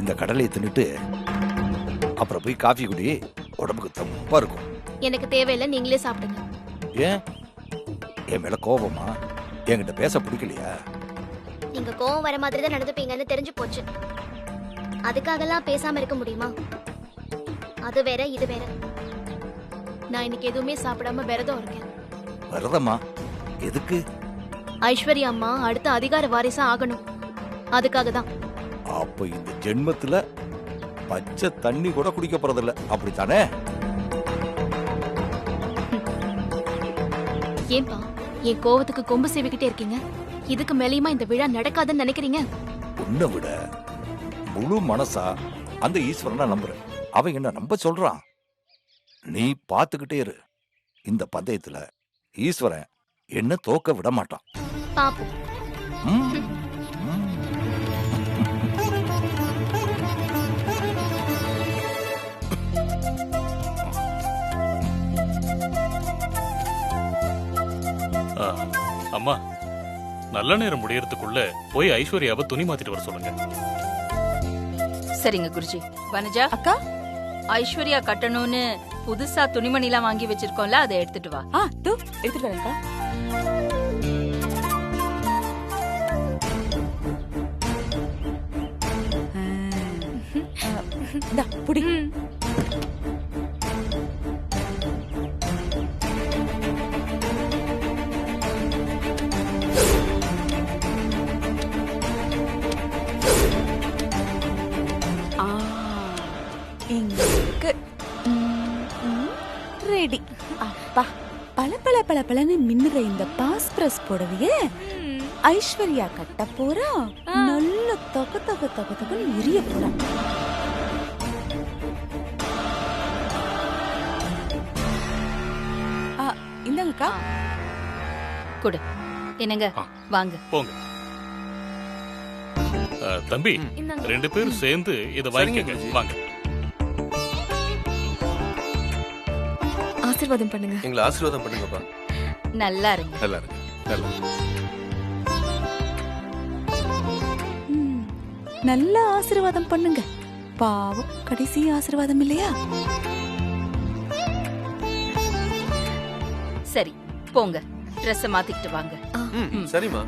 இந்த கடலையை தின்னுட்டு அப்புறம் போய் காஃபி குடி, உடம்புக்கு தப்பா இருக்கும். எனக்கு தேவையில்லை, நீங்களே சாப்பிடுங்க. ஏன் என் மேல கோபமா? என்கிட்ட பேச பிடிக்கலையா? நீங்க கோவம் வர மாதிரி தான் நடந்துப்பீங்கன்னு தெரிஞ்சு போச்சு. அதுக்காகலாம் பேசாம இருக்க முடியுமா? அது வேற இது வேற. நான் இன்னைக்கு எதுவுமே சாப்பிடாம விரதம் இருக்கேன். விரதமா? எதுக்கு? ஐஸ்வர்யா அம்மா அடுத்த அதிகார வாரிசா ஆகணும், அதுக்காக தான். அப்ப இந்த ஜென்மத்துல பச்சை தண்ணி கூட குடிக்க போறதில்ல, அப்படித்தானே? ஏன்பா என் கோவத்துக்கு கொம்பு சேவிக்கிட்டே இருக்கீங்க? இதுக்கு மேலேயுமா இந்த விழா நடக்காதுன்னு நினைக்கிறீங்க? உன்னை விட முழு மனசா அந்த ஈஸ்வரனை நம்புறேன். அவன் என்ன நம்ப சொல்றான். நீ பாத்துக்கிட்டே இரு. இந்த பந்தயத்துல ஈஸ்வரன் என்ன தோக்க விட மாட்டான். பாப்போம். அம்மா, நல்ல நேரம் முடியறதுக்குள்ள போய் ஐஸ்வர்யாவை துணி மாத்திட்டு வர சொல்லுங்க. சரிங்க குருஜி. வனஜா அக்கா, ஐஸ்வர்யா கட்டணும்னு புதுசா துணிமணி எல்லாம் வாங்கி வச்சிருக்கோம்ல, அதை எடுத்துட்டு வா. எடுத்துட்டு வரேன்க்கா. புடி. ரெடி. அப்பா, பல பல பல பலன்னு மின்னுற இந்த பாஸ்பரஸ் புடவைய ஐஸ்வர்யா கட்ட போறா. நல்ல தொக தொக தொக தொகன்னு எரிய போறா. இந்தாங்கக்கா. கொடு. என்னங்க, வாங்க போங்க. தம்பி, ரெண்டு பேரும் சேர்ந்து இதை வாங்கிக்கங்க. வாங்க. ஆசீர்வாதம் பண்ணுங்க. எங்களை ஆசீர்வாதம் பண்ணுங்கப்பா. நல்லா இருங்க. நல்லா இருக்கு. நல்லா நல்ல ஆசீர்வாதம் பண்ணுங்க. பாவம், கடைசி ஆசீர்வாதம் இல்லையா? சரி, போங்க. ட்ரெஸ் மாத்திக்கிட்டு வாங்க. சரிம்மா.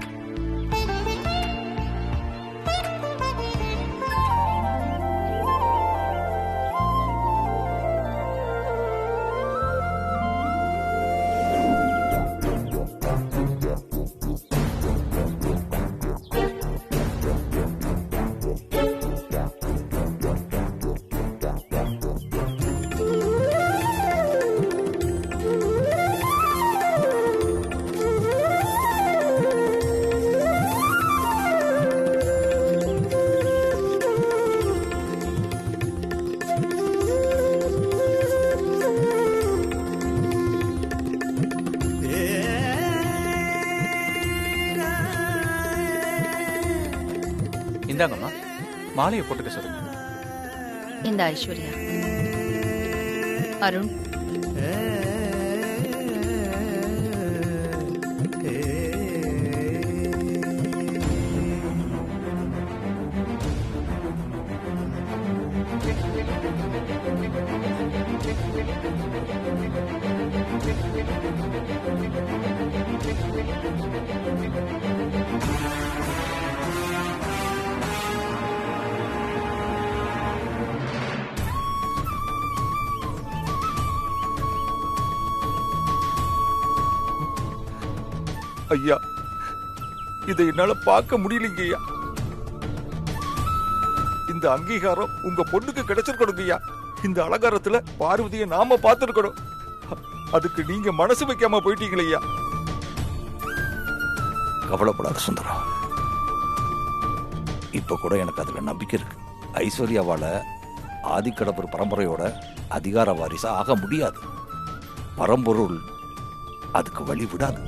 இந்தாங்கம்மா, மாலையை போட்டுக்க சொல்லுங்க. இந்த ஐஸ்வர்யா. அருண், ஐயா, இதை என்னால பார்க்க முடியலைங்க ஐயா. இந்த அங்கீகாரம் உங்க பொண்ணுக்கு கிடைச்சிருக்கணுங்க ஐயா. இந்த அலங்காரத்துல பார்வதியை நாம பார்த்திருக்கணும். அதுக்கு நீங்க மனசு வைக்காம போயிட்டீங்களே ஐயா. கவலைப்படாத சுந்தரம், இப்ப கூட எனக்கு அதுல நம்பிக்கை இருக்கு. ஐஸ்வர்யாவால ஆதிக்கடப்பர் பரம்பரையோட அதிகார வாரிசா ஆக முடியாது. பரம்பொருள் அதுக்கு வழி விடாது.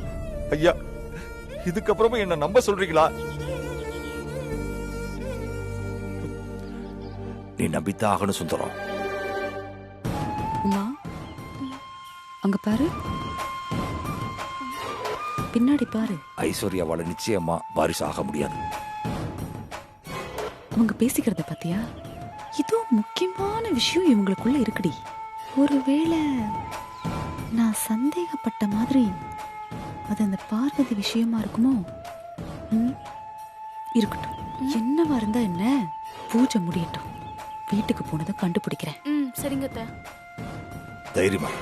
ஐயா, இதுக்கப்புறமா என்ன நம்ப சொல்றீங்களா? நீ நம்பித்தான் ஆகணும் சுந்தரம். உமா, அங்க பாரு, பின்னாடி பாரு. ஐஸ்வர்யாவால நிச்சயமா வாரிசு ஆக முடியாது. அவங்க பேசிக்கிறத பாத்தியா? இதோ முக்கியமான விஷயம் இவங்களுக்குள்ள இருக்குடி. ஒருவேளை நான் சந்தேகப்பட்ட மாதிரி அது அந்த பார்வதி விஷயமா இருக்குமோ? இருக்கட்டும், என்னவா இருந்தா என்ன, பூஜை முடியட்டும். வீட்டுக்கு போனதை கண்டுபிடிக்கிறேன். சரிங்க அத்தை. தைரியமா.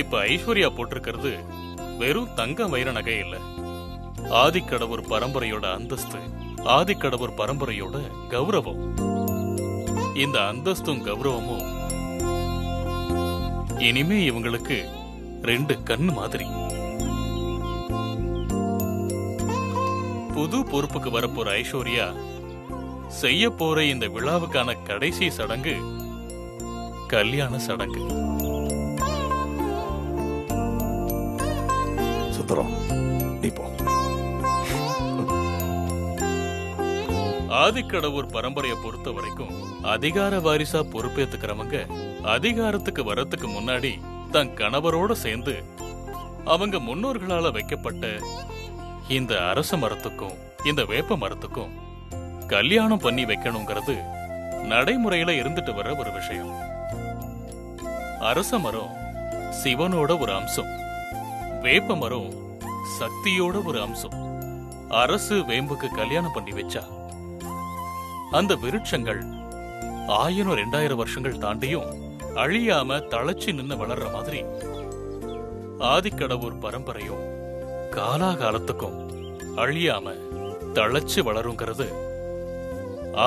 இப்ப ஐஸ்வர்யா போட்டிருக்கிறது வெறும் தங்க வைர நகை இல்ல, ஆதிக்கடவுர் பரம்பரையோட அந்தஸ்து, ஆதிக்கடவுர் பரம்பரையோட கௌரவம். இந்த அந்தஸ்தும் கௌரவமும் இனிமே இவங்களுக்கு 2 கண் மாதிரி. புது பொறுப்புக்கு வரப்போற ஐஸ்வர்யா செய்ய போற இந்த விழாவுக்கான கடைசி சடங்கு கல்யாண சடங்கு. சுந்தரம், நீ போ. ஆதிக்கடவுர் பரம்பரையை பொறுத்த வரைக்கும் அதிகார வாரிசா பொறுப்பேத்துக்கிறவங்க அதிகாரத்துக்கு வரத்துக்கு முன்னாடி தன் கணவரோட சேர்ந்து அவங்க முன்னோர்களால வைக்கப்பட்ட இந்த அரச மரத்துக்கும் இந்த வேப்ப மரத்துக்கும் கல்யாணம் பண்ணி வைக்கணுங்கிறது நடைமுறையில இருந்துட்டு வர ஒரு விஷயம். அரச மரம் சிவனோட ஒரு அம்சம், வேப்ப மரம் சக்தியோட ஒரு அம்சம். அரசு வேம்புக்கு கல்யாணம் பண்ணி வச்சா அந்த விருட்சங்கள் 1000-2000 வருஷங்கள் தாண்டியும் அழியாம தளச்சி நின்னு வளர்ற மாதிரி ஆதிக்கடவுர் பரம்பரையும் காலாகாலத்துக்கும் அழியாம தளச்சு வளருங்கிறது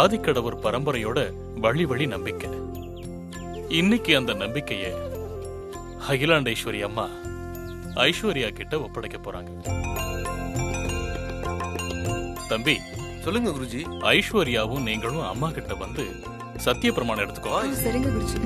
ஆதிக்கடவுர் பரம்பரையோட வழி நம்பிக்கை. இன்னைக்கு அந்த நம்பிக்கைய அகிலாண்டேஸ்வரி அம்மா ஐஸ்வர்யா கிட்ட ஒப்படைக்க போறாங்க. தம்பி, சொல்லுங்க குருஜி. ஐஸ்வர்யாவும் நீங்களும் அம்மா கிட்ட வந்து சத்திய பிரமாணம் எடுத்துக்கோ. சரிங்க குருஜி.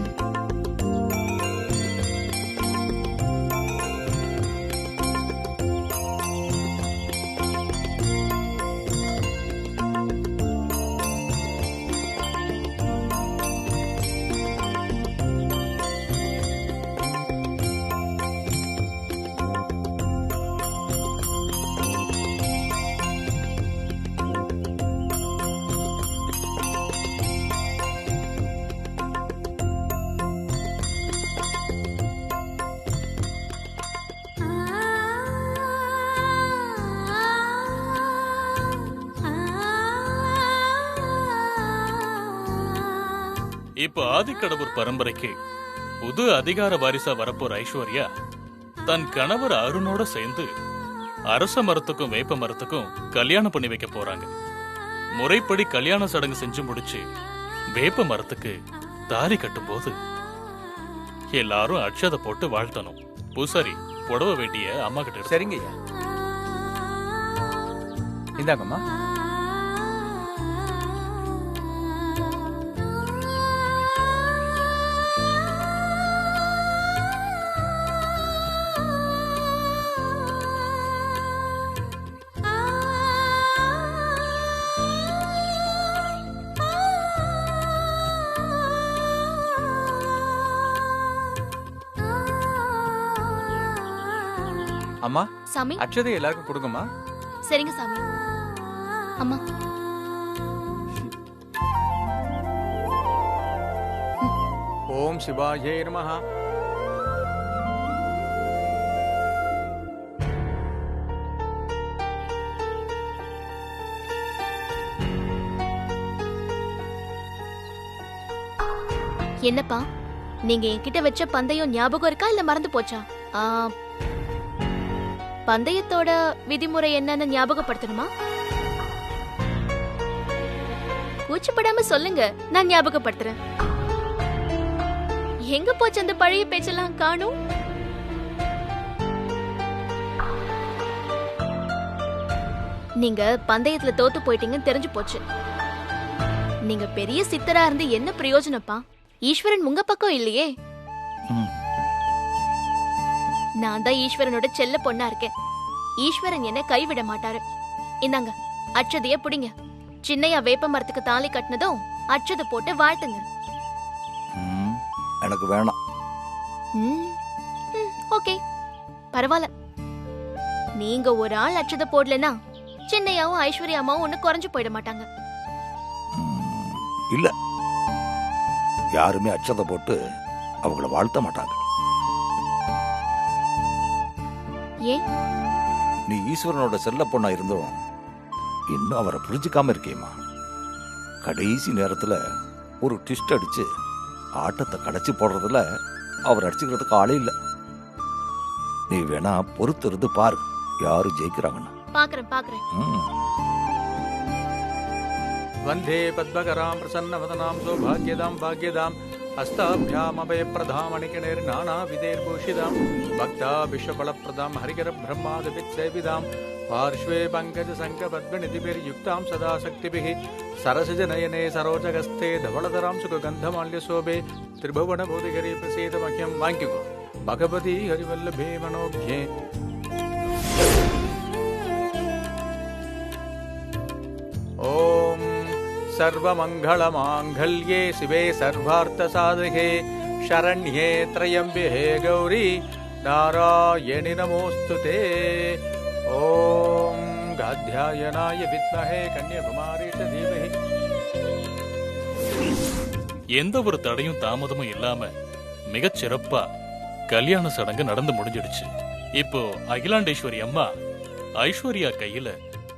இப்ப ஆதிக்கடவுர் பரம்பரைக்கு புது அதிகார வாரிசா வரப்போற ஐஸ்வர்யா தன் கணவர் அருணோட சேர்ந்து அரச மரத்துக்கும் வேப்ப மரத்துக்கும் கல்யாணம் பண்ணி வைக்க போறாங்க. முறைப்படி கல்யாண சடங்கு செஞ்சு முடிச்சு வேப்ப மரத்துக்கு தாலி கட்டும் போது எல்லாரும் அட்சதை போட்டு வாழ்த்தணும். பூசாரி புடவை வேட்டிய அம்மா கிட்ட எடு. சரிங்க ஐயா. இந்தாங்கம்மா. அம்மா, சாமி. அட்சதை எல்லாருக்கும் கொடுங்கம்மா. சரிங்க சாமி. அம்மா. ஓம் சிவாய நமஹ. என்னப்பா, நீங்க என்கிட்ட வச்ச பந்தயம் ஞாபகம் இருக்கா இல்ல மறந்து போச்சா? பந்தயத்தோட விதிமுறை என்னன்னு ஞாபகப்படுத்தணுமா? கூச்சப்படாம சொல்லுங்க, நான் ஞாபகப்படுத்துறேன். எங்க போச்சு அந்த பழைய பேச்செல்லாம் காணும்? நீங்க பந்தயத்துல தோத்து போயிட்டீங்கன்னு தெரிஞ்சு போச்சு. நீங்க பெரிய சித்தரா இருந்து என்ன பிரயோஜனப்பா? ஈஸ்வரன் உங்க பக்கம் இல்லையே. நான் தான் ஈஸ்வரனோட செல்ல பொண்ணா இருக்கேன். ஈஸ்வரன் என்ன கைவிட மாட்டாரு. இந்தாங்க அட்சதைய புடிங்க. சின்னையா வேப்ப மரத்துக்கு தாலி கட்டினதும் அட்சதை போட்டு வாழ்த்துங்க. எனக்கு வேணாம். ஓகே, பரவாயில்ல. நீங்க ஒரு ஆள் அட்சதை போடலனா சின்னையாவும் ஐஸ்வர்யாமாவும் ஒண்ணு குறைஞ்சு போயிட மாட்டாங்க. இல்ல, யாருமே அச்சதை போட்டு அவங்கள வாழ்த்த மாட்டாங்க. ஏன்? நீ ஈஸ்வரனோட செல்ல பொண்ணா இருந்தும் இன்னும் அவரை புரிஞ்சுக்காம இருக்கேம்மா. கடைசி நேரத்துல ஒரு ட்விஸ்ட் அடிச்சு ஆட்டத்தை கடைச்சி போடுறதுல அவர் அடிச்சுக்கிறதுக்கு ஆளே இல்லை. நீ வேணா பொறுத்து இருந்து பாரு யாரு ஜெயிக்கிறாங்கன்னு. பாக்குறேன். वन्दे पद्मकरां प्रसन्नवदनां सौभाग्यदां भाग्यदां हस्ताभ्यामभयप्रधामणिकणैर्नानाविधैर्भूषितां भक्ताभिश्वफलप्रदां हरिकरब्रह्मादिभित्सेविदां पार्श्वे पङ्कजसङ्कपद्मनिधिभिर्युक्तां सदा शक्तिभिः सरसिजनयने सरोजगस्थे धवलधरां सुखगन्धमाल्यशोभे त्रिभुवनभूतिहरि प्रसीदमह्यं वाङ्क्युको भगवती हरिवल्लभे मनोज्ञे। ॐ सर्वमङ्गलमाङ्गल्ये शिवे सर्वार्थसाधके शरण्ये त्र्यम्बके गौरी नारायणि नमोऽस्तुते। ॐ गाध्यायनाय विद्महे कन्याकुमारी च धीमहि। எந்த ஒரு தடையும் தாமதமும் இல்லாம மிகச் சிறப்பா கல்யாண சடங்கு நடந்து முடிஞ்சிடுச்சு. இப்போ அகிலாண்டேஸ்வரி அம்மா ஐஸ்வர்யா கையில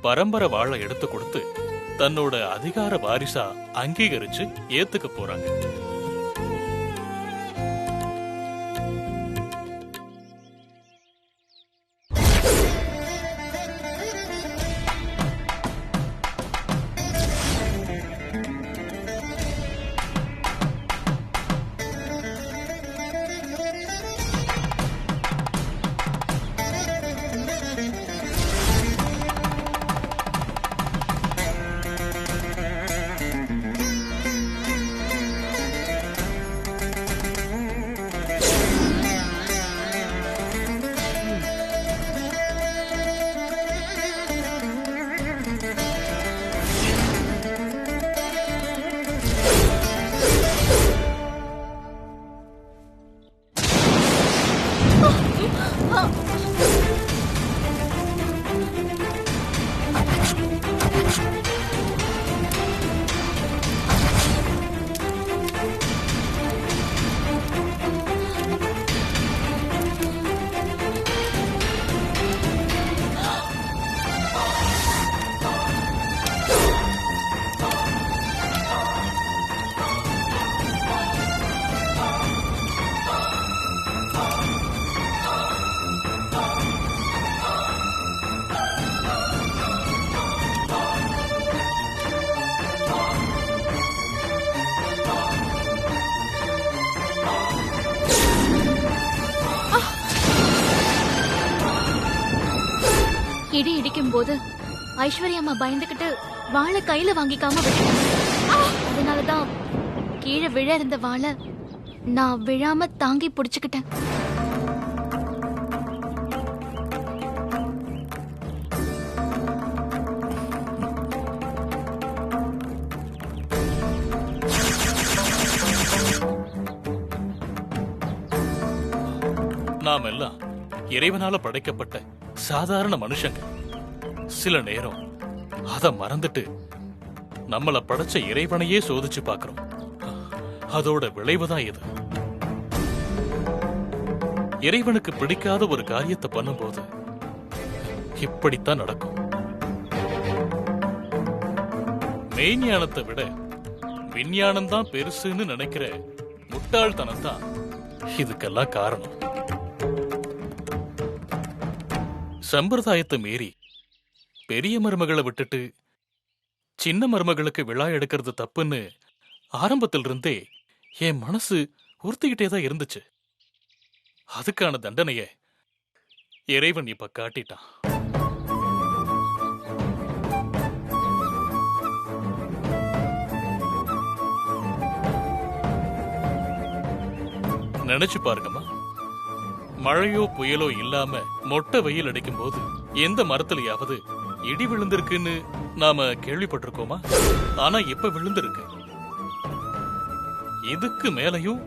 பரம்பரை வாழை எடுத்து கொடுத்து தன்னோட அதிகார வாரிசா அங்கீகரிச்சு ஏத்துக்க போறாங்க. இடி இடிக்கும் போது ஐஸ்வர்யா அம்மா பயந்துகிட்டு வாளை கையில வாங்கிக்காம விட்டுட்டாங்க. அதனாலதான் கீழே விழ இருந்த வாளை நான் விழாம தாங்கி புடிச்சுக்கிட்டேன். நாம் எல்லாம் இறைவனால படைக்கப்பட்ட சாதாரண மனுஷங்க. சில நேரம் அத மறந்துட்டு நம்மள படைச்ச இறைவனையே சோதிச்சு பார்க்கிறோம். அதோட விளைவுதான் இது. இறைவனுக்கு பிடிக்காத ஒரு காரியத்தை பண்ணும்போது இப்படித்தான் நடக்கும். மெய்ஞானத்தை விட விஞ்ஞானம் தான் பெருசுன்னு நினைக்கிற முட்டாள்தனம் தான் இதுக்கெல்லாம் காரணம். சம்பிரதாயத்தை மீறி பெரிய மருமகளை விட்டுட்டு சின்ன மருமகளுக்கு விழா எடுக்கிறது தப்புன்னு ஆரம்பத்தில் இருந்தே என் மனசு உறுத்திக்கிட்டே தான் இருந்துச்சு. அதுக்கான தண்டனைய இறைவன் இப்ப காட்டிட்டான். நினைச்சு பாருங்கம்மா, மழையோ புயலோ இல்லாம மொட்டை வெயில் அடிக்கும் போது எந்த மரத்திலேயாவது இடி விழுந்திருக்குன்னு நாம கேள்விப்பட்டிருக்கோமா? ஆனா இப்ப விழுந்திருக்கு. இதுக்கு மேலையும்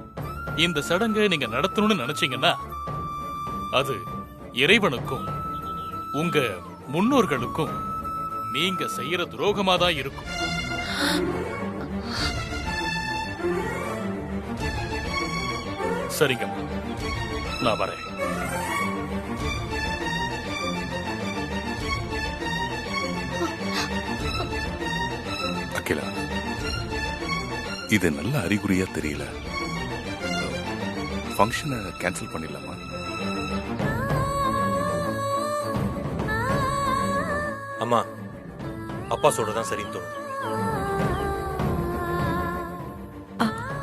இந்த சடங்கை நீங்க நடத்தணும்னு நினைச்சீங்கன்னா அது இறைவனுக்கும் உங்க முன்னோர்களுக்கும் நீங்க செய்யற துரோகமாதான் இருக்கும். சரிங்கம்மா, நான் வரேன். அகிலா, இது நல்ல அறிகுறியா தெரியல. ஃபங்க்ஷனை கேன்சல் பண்ணிடலாமா? அம்மா, அப்பா சொல்றதான் சரின்னு தோணுது.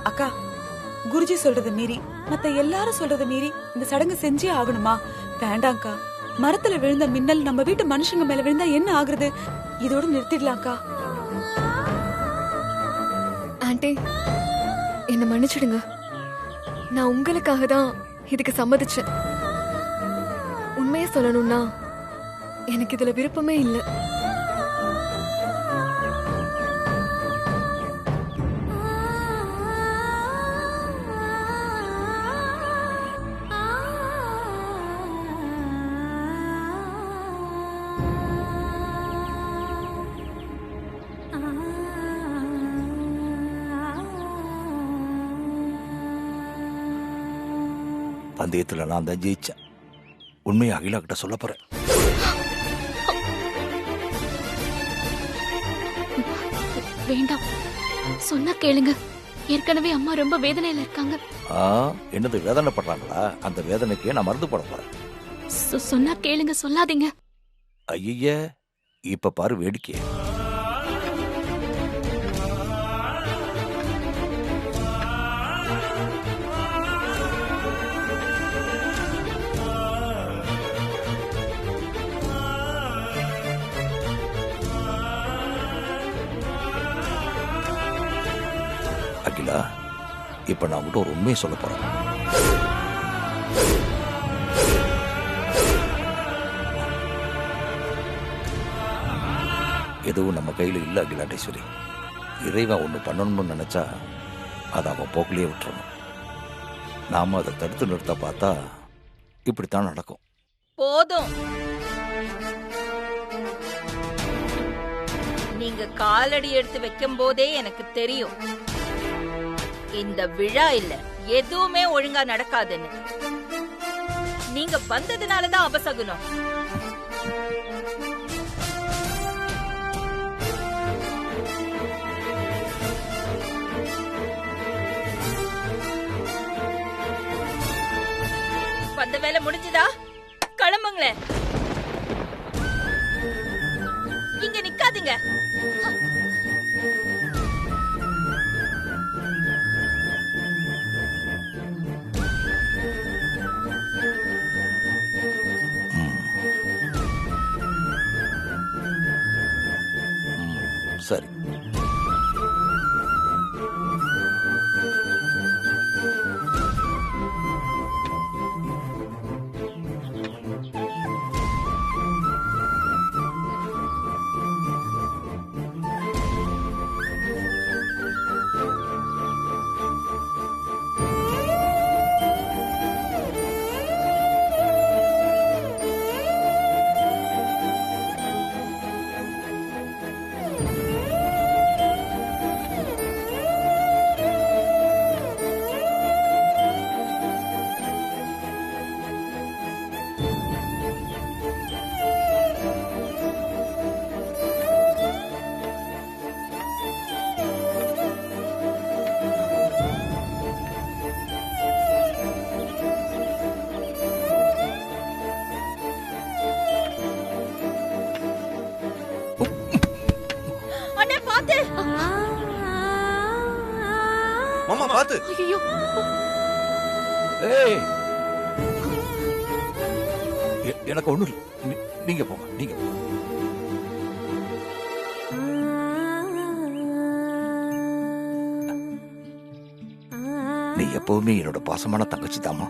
அக்கா, குருஜி சொல்றத மீறி மத்த எல்லாரும் சொல்றத மீறி இந்த சடங்கு செஞ்சே ஆகணுமா? வேண்டாம்க்கா. மரத்துல விழுந்த மின்னல் நம்ம வீட்டு மனுஷங்க மேல விழுந்தா என்ன ஆகுறது? இதோட நிறுத்திடலாம்க்கா. ஆண்டி, என்ன மன்னிச்சிடுங்க. நான் உங்களுக்காக தான் இதுக்கு சம்மதிச்சேன். உண்மையை சொல்லணும்னா எனக்கு இதுல விருப்பமே இல்லை. பந்தயத்துல நான் தான் ஜெயிச்சேன். உண்மையை அகிலா கிட்ட சொல்ல போறேன். வேண்டாம், சொன்னா கேளுங்க. ஏற்கனவே அம்மா ரொம்ப வேதனையில இருக்காங்க. என்னது வேதனைப்படுறாங்களா? அந்த வேதனைக்கு நான் மருந்து போட போறேன். சொன்னா கேளுங்க, சொல்லாதீங்க. ஐய, இப்ப பாரு வேடிக்கை. அகிலா, இப்ப நான் உங்கள்கிட்ட ஒரு உண்மையை சொல்ல போறேன். எதுவும் நம்ம கையில இல்ல அகிலாண்டேஸ்வரி. இறைவன் ஒண்ணு பண்ணணும்னு நினைச்சா அதை அவன் போக்கிலேயே விட்டுறணும். நாம அதை தடுத்து நிறுத்த பார்த்தா இப்படித்தான் நடக்கும். போதும். நீங்க காலடி எடுத்து வைக்கும் போதே எனக்கு தெரியும் இந்த விழா இல்ல எதுவுமே ஒழுங்கா நடக்காதுன்னு. நீங்க வந்ததுனாலதான் அபசகுனம். வந்த வேலை முடிஞ்சுதா? கிளம்புங்களேன். இங்க நிக்காதீங்க. சரி, மாமா பாத்து. ஐயோ, ஏய், எனக்கு ஒண்ணும் இல்லை. நீங்க போங்க, நீங்க போங்க. நீ எப்பவுமே என்னோட பாசமான தங்கச்சி தாமா.